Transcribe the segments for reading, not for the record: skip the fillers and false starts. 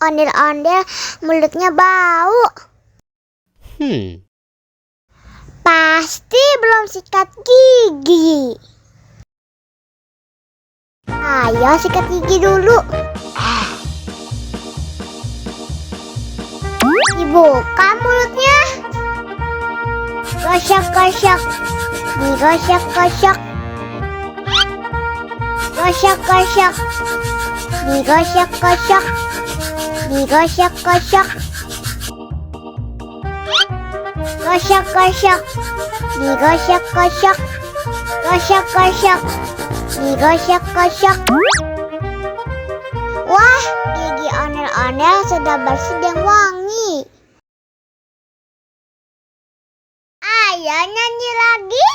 ondel-ondel, mulutnya bau. Pasti belum sikat gigi. Ayo sikat gigi dulu. Dibuka mulutnya. Gosok-gosok. Digosok-gosok. Gosok-gosok. Digosok-gosok. Digosok-gosok. Gosok-gosok. Digosok-gosok. Gosok-gosok. Digosok-gosok. Wah, gigi ondel-ondel sudah bersih dan wangi. Ayo nyanyi lagi.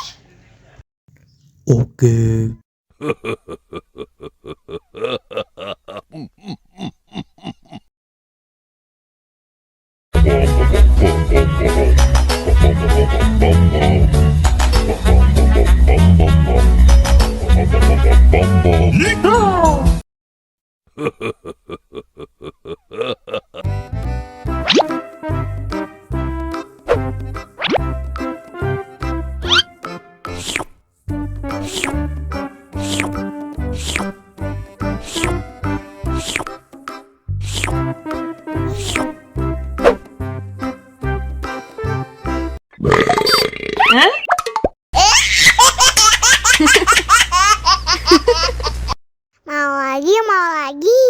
Oke. Mau lagi, mau lagi.